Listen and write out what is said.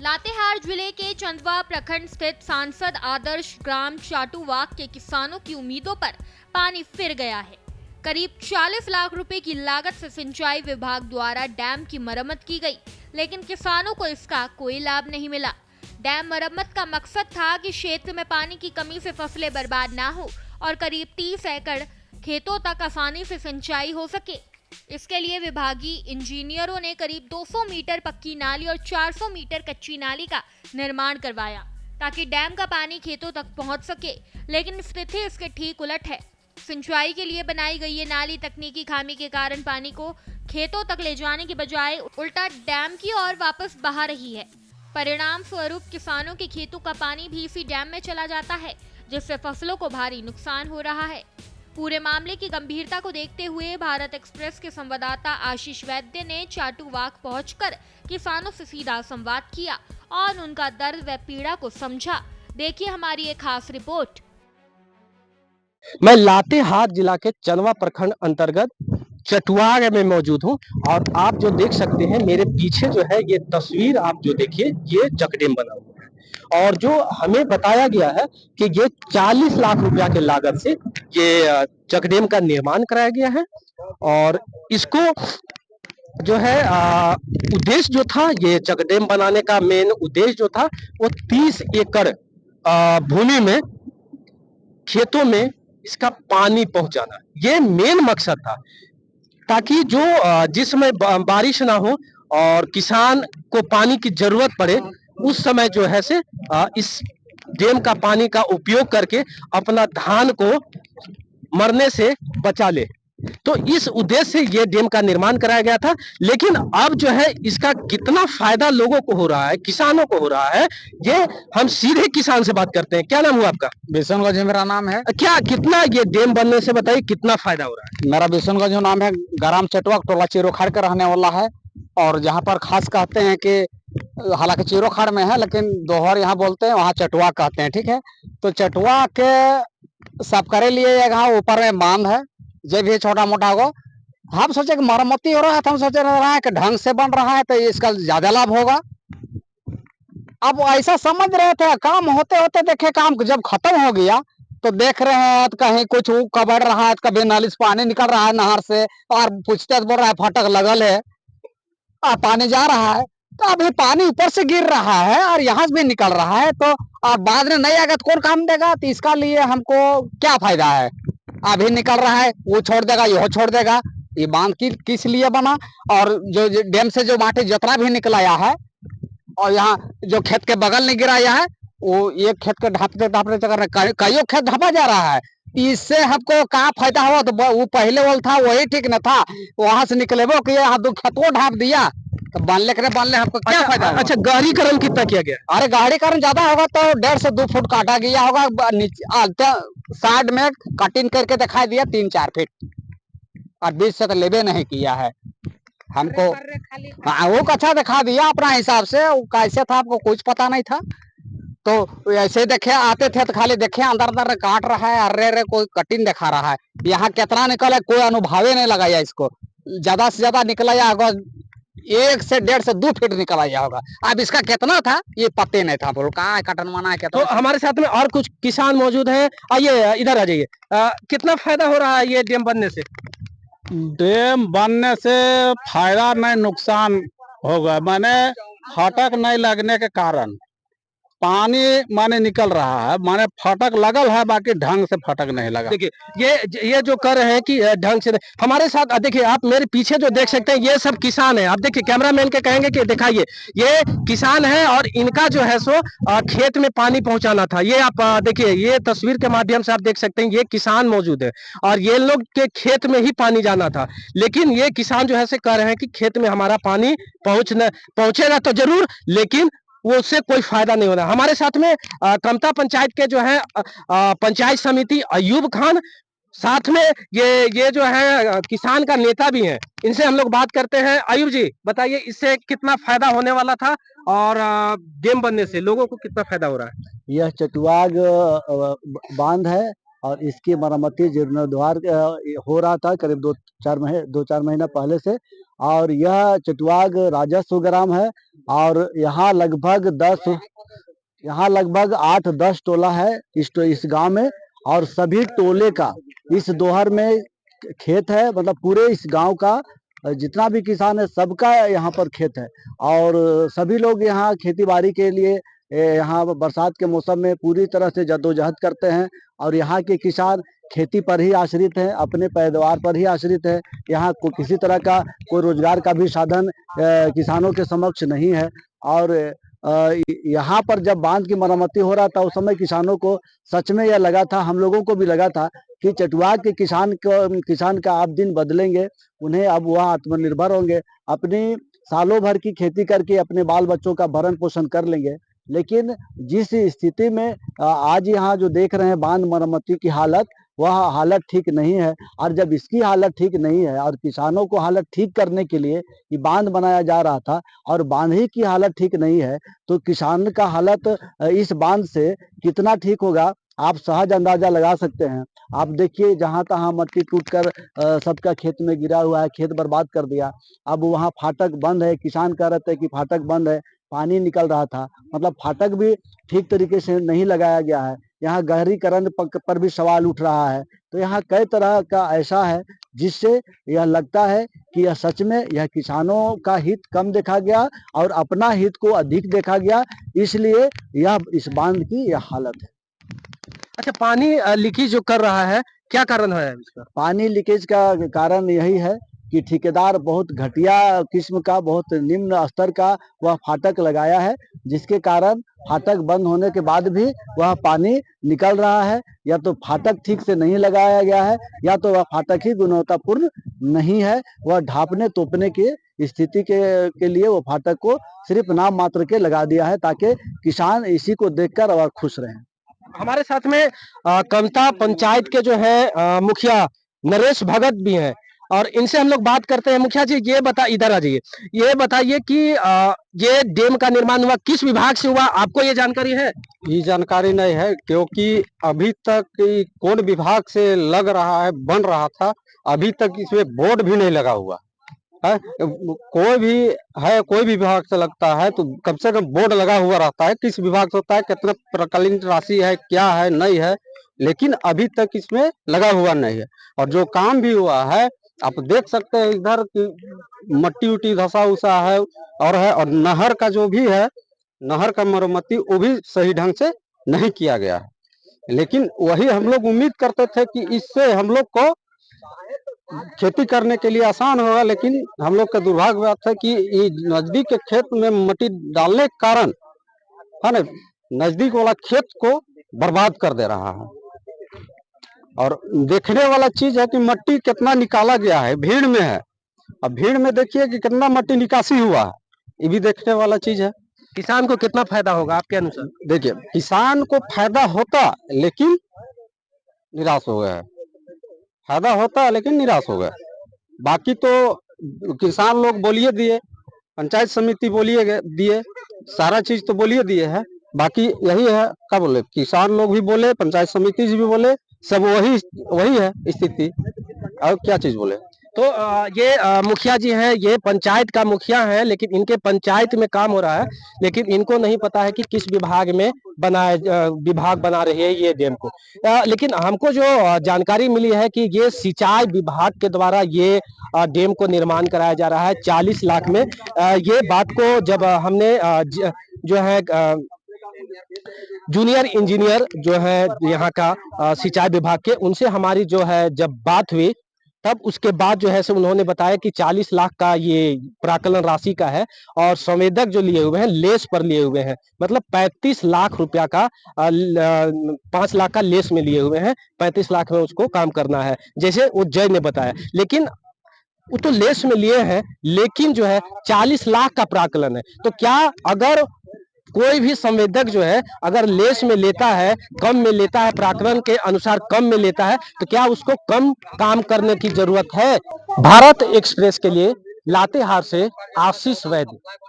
लातेहार जिले के चंदवा प्रखंड स्थित सांसद आदर्श ग्राम चाटूवाक के किसानों की उम्मीदों पर पानी फिर गया है। करीब 40 लाख रुपए की लागत से सिंचाई विभाग द्वारा डैम की मरम्मत की गई, लेकिन किसानों को इसका कोई लाभ नहीं मिला। डैम मरम्मत का मकसद था कि क्षेत्र में पानी की कमी से फसलें बर्बाद ना हो और करीब 30 एकड़ खेतों तक आसानी से सिंचाई हो सके। इसके लिए विभागीय इंजीनियरों ने करीब 200 मीटर पक्की नाली और 400 मीटर कच्ची नाली का निर्माण करवाया ताकि डैम का पानी खेतों तक पहुंच सके, लेकिन स्थिति इसके ठीक उलट है। सिंचाई के लिए बनाई गई ये नाली तकनीकी खामी के कारण पानी को खेतों तक ले जाने के बजाय उल्टा डैम की ओर वापस बहा रही है। परिणाम स्वरूप किसानों के खेतों का पानी भी इसी डैम में चला जाता है, जिससे फसलों को भारी नुकसान हो रहा है। पूरे मामले की गंभीरता को देखते हुए भारत एक्सप्रेस के संवाददाता आशीष वैद्य ने चाटूवाक पहुंचकर किसानों से सीधा संवाद किया और उनका दर्द व पीड़ा को समझा। देखिए हमारी एक खास रिपोर्ट। मैं लातेहार जिला के चंदवा प्रखंड अंतर्गत चटुआग में मौजूद हूं और आप जो देख सकते हैं मेरे पीछे जो है ये तस्वीर, आप जो देखिए ये चकडेम बना हुआ है और जो हमें बताया गया है कि ये 40 लाख रुपया के लागत से ये चकडेम का निर्माण कराया गया है और इसको जो है उद्देश्य जो था, ये चकडेम बनाने का मेन उद्देश्य जो था वो 30 एकड़ भूमि में खेतों में इसका पानी पहुंचाना, ये मेन मकसद था ताकि जो जिस समय बारिश ना हो और किसान को पानी की जरूरत पड़े उस समय जो है से इस डैम का पानी का उपयोग करके अपना धान को मरने से बचा ले। तो इस उद्देश्य से ये डैम का निर्माण कराया गया था, लेकिन अब जो है इसका कितना फायदा लोगों को हो रहा है, किसानों को हो रहा है, ये हम सीधे किसान से बात करते हैं। क्या नाम हुआ आपका? बिशनगंज मेरा नाम है। क्या कितना ये डैम बनने से बताइए कितना फायदा हो रहा है? मेरा बिशनगंज नाम है, ग्राम चटुआक, टोला चिरोखाड़ का रहने वाला है और जहाँ पर खास कहते हैं कि हालांकि चिरोखाड़ में है लेकिन दोहर यहाँ बोलते हैं, वहाँ चटुआक कहते हैं। ठीक है, तो चटुआक के सब करे लिए यहाँ ऊपर में बांध है, जब भी छोटा मोटा होगा। हम सोचे कि मरम्मती हो रहा है तो हम सोचे रहा है कि ढंग से बन रहा है तो इसका ज्यादा लाभ होगा। अब ऐसा समझ रहे थे, काम होते होते देखे काम जब खत्म हो गया तो देख रहे हैं तो कहीं कुछ कबड़ रहा है, कभी नाली से पानी निकल रहा है नहर से और पूछते बोल रहा है फटक लगल है, पानी जा रहा है। तो अभी पानी ऊपर से गिर रहा है और यहाँ से भी निकल रहा है, तो बाद में नहीं आएगा तो कौन काम देगा? तो इसका लिए हमको क्या फायदा है? अभी निकल रहा है, वो छोड़ देगा, यह छोड़ देगा। ये बांध किस लिए बना? और जो डैम से जो माटी जितना भी निकलाया है और यहाँ जो खेत के बगल में गिराया है, वो एक खेत के ढापते ढापते चक्कर में कईयों खेत ढापा जा रहा है। इससे हमको क्या फायदा हुआ? तो वो पहले वाला था वही ठीक न था, वहां से निकले वो किया, दो खेत वो ढाप दिया तो बांधले करे बांधले हमको क्या फायदा? अच्छा, गहरीकरण कितना किया गया? अरे गहरीकरण ज्यादा होगा तो 1.5 से 2 फुट काटा गया होगा। साइड में कटिंग करके दिखाई दिया 3-4 फीट और बीच से तो लेबे नहीं किया है हमको। वो कच्चा दिखा दिया अपना हिसाब से, वो कैसे था आपको कुछ पता नहीं था। तो ऐसे देखे आते थे तो खाली देखे अंदर अंदर काट रहा है, अरे कोई कटिंग दिखा रहा है। यहाँ कितना निकला कोई अनुभव नहीं लगाया इसको। ज्यादा से ज्यादा निकला होगा 1 से 1.5 से 2 फीट निकला होगा। अब इसका कितना था ये पते नहीं था, बोलो कहाँ कटन माना है कितना। तो हमारे साथ में और कुछ किसान मौजूद हैं, आइए इधर आ जाइए। कितना फायदा हो रहा है ये डैम बनने से? डैम बनने से फायदा नहीं नुकसान होगा, माने फटक नहीं लगने के कारण पानी माने निकल रहा है, माने फटक लगल है, बाकी ढंग से फटक नहीं लगा। देखिए ये जो कर रहे हैं कि ढंग से हमारे साथ देखिए, आप मेरे पीछे जो देख सकते हैं ये सब किसान है। आप देखिए, कैमरामैन के कहेंगे कि दिखाइए, ये किसान है और इनका जो है सो खेत में पानी पहुंचाना था। ये आप देखिए, ये तस्वीर के माध्यम से आप देख सकते हैं ये किसान मौजूद है और ये लोग के खेत में ही पानी जाना था, लेकिन ये किसान जो है से कह रहे हैं कि खेत में हमारा पानी पहुंचेगा तो जरूर, लेकिन वो उससे कोई फायदा नहीं हो रहा। हमारे साथ में क्रमता पंचायत के जो है पंचायत समिति अयूब खान, साथ में ये जो है किसान का नेता भी है, इनसे हम लोग बात करते हैं। अयूब जी बताइए, इससे कितना फायदा होने वाला था और डैम बनने से लोगों को कितना फायदा हो रहा है? यह चटुआग बांध है और इसकी मरम्मती जीर्णोद्धार हो रहा था करीब 2-4 महीना पहले से, और यह चटवाग राजस्व ग्राम है। और यहाँ लगभग 8-10 टोला है इस गांव में। और सभी टोले का इस दोहर में खेत है, मतलब पूरे इस गांव का जितना भी किसान है सबका यहाँ पर खेत है। और सभी लोग यहाँ खेती बाड़ी के लिए यहाँ बरसात के मौसम में पूरी तरह से जद्दोजहद करते हैं। और यहाँ के किसान खेती पर ही आश्रित हैं, अपने पैदावार पर ही आश्रित है। यहाँ किसी तरह का कोई रोजगार का भी साधन किसानों के समक्ष नहीं है। और यहाँ पर जब बांध की मरम्मती हो रहा था उस समय किसानों को सच में यह लगा था, हम लोगों को भी लगा था कि चटवाग के किसान का आप दिन बदलेंगे, उन्हें अब वह आत्मनिर्भर होंगे, अपनी सालों भर की खेती करके अपने बाल बच्चों का भरण पोषण कर लेंगे। लेकिन जिस स्थिति में आज यहाँ जो देख रहे हैं बांध मरम्मती की हालत, वह हालत ठीक नहीं है। और जब इसकी हालत ठीक नहीं है और किसानों को हालत ठीक करने के लिए ये बांध बनाया जा रहा था और बांध ही की हालत ठीक नहीं है, तो किसान का हालत इस बांध से कितना ठीक होगा आप सहज अंदाजा लगा सकते हैं। आप देखिए जहां तहां मट्टी टूटकर सबका खेत में गिरा हुआ है, खेत बर्बाद कर दिया। अब वहां फाटक बंद है, किसान कह रहे थे कि फाटक बंद है, पानी निकल रहा था, मतलब फाटक भी ठीक तरीके से नहीं लगाया गया है। यहाँ गहरीकरण पर भी सवाल उठ रहा है। तो यहाँ कई तरह का ऐसा है जिससे यह लगता है कि यह सच में यह किसानों का हित कम देखा गया और अपना हित को अधिक देखा गया, इसलिए यह इस बांध की यह हालत है। अच्छा, पानी लीकेज जो कर रहा है, क्या कारण है इसका? पानी लीकेज का कारण यही है कि ठेकेदार बहुत घटिया किस्म का, बहुत निम्न स्तर का वह फाटक लगाया है, जिसके कारण फाटक बंद होने के बाद भी वह पानी निकल रहा है। या तो फाटक ठीक से नहीं लगाया गया है या तो वह फाटक ही गुणवत्तापूर्ण नहीं है। वह ढापने तोपने की स्थिति के लिए वो फाटक को सिर्फ नाम मात्र के लगा दिया है ताकि किसान इसी को देखकर और खुश रहें। हमारे साथ में कमता पंचायत के जो है मुखिया नरेश भगत भी हैं और इनसे हम लोग बात करते हैं। मुखिया जी, इधर आ जाइए, ये बताइए कि ये डैम का निर्माण हुआ किस विभाग से हुआ, आपको ये जानकारी है? ये जानकारी नहीं है, क्योंकि अभी तक कौन विभाग से लग रहा है, बन रहा था, अभी तक इसमें बोर्ड भी नहीं लगा हुआ है। कोई भी विभाग से लगता है तो कम से कम बोर्ड लगा हुआ रहता है, किस विभाग से होता है, कितना प्रकलित राशि है, क्या है, नहीं है, लेकिन अभी तक इसमें लगा हुआ नहीं है। और जो काम भी हुआ है आप देख सकते हैं इधर की मट्टी उट्टी धसा उसा है और नहर का जो भी है, नहर का मरम्मती वो भी सही ढंग से नहीं किया गया है। लेकिन वही हम लोग उम्मीद करते थे कि इससे हम लोग को खेती करने के लिए आसान होगा, लेकिन हम लोग का दुर्भाग्य बात है कि ये नजदीक के खेत में मट्टी डालने के कारण है ना, नजदीक वाला खेत को बर्बाद कर दे रहा है। और देखने वाला चीज है कि मट्टी कितना निकाला गया है, भीड़ में है। अब भीड़ में देखिए कि कितना मट्टी निकासी हुआ है, ये भी देखने वाला चीज है। किसान को कितना फायदा होगा आपके अनुसार? देखिए, किसान को फायदा होता लेकिन निराश हो गया है, फायदा होता लेकिन निराश हो गए। बाकी तो किसान लोग बोलिए दिए, पंचायत समिति बोलिए दिए, सारा चीज तो बोलिए दिए है। बाकी यही है, क्या बोले, किसान लोग भी बोले, पंचायत समिति भी बोले, सब वही है स्थिति, और क्या चीज बोले। तो ये मुखिया जी हैं, ये पंचायत का मुखिया है, लेकिन इनके पंचायत में काम हो रहा है, लेकिन इनको नहीं पता है कि किस विभाग में विभाग बना रही है ये डैम को। लेकिन हमको जो जानकारी मिली है कि ये सिंचाई विभाग के द्वारा ये डैम को निर्माण कराया जा रहा है 40 लाख में। ये बात को जब हमने जो है जूनियर इंजीनियर जो है यहाँ का सिंचाई विभाग के, उनसे हमारी जो है जब बात हुई, तब उसके बाद जो है सो उन्होंने बताया कि 40 लाख का ये प्राकलन राशि का है और संवेदक जो लिए हुए हैं लेस पर लिए हुए हैं, मतलब 35 लाख रुपया का 5 लाख का लेस में लिए हुए हैं, 35 लाख में उसको काम करना है, जैसे वो जय ने बताया। लेकिन वो तो लेस में लिए हैं, लेकिन जो है 40 लाख का प्राकलन है। तो क्या अगर कोई भी संवेदक जो है अगर लेस में लेता है, कम में लेता है, प्राकलन के अनुसार कम में लेता है, तो क्या उसको कम काम करने की जरूरत है? भारत एक्सप्रेस के लिए लातेहार से आशीष वैद्य।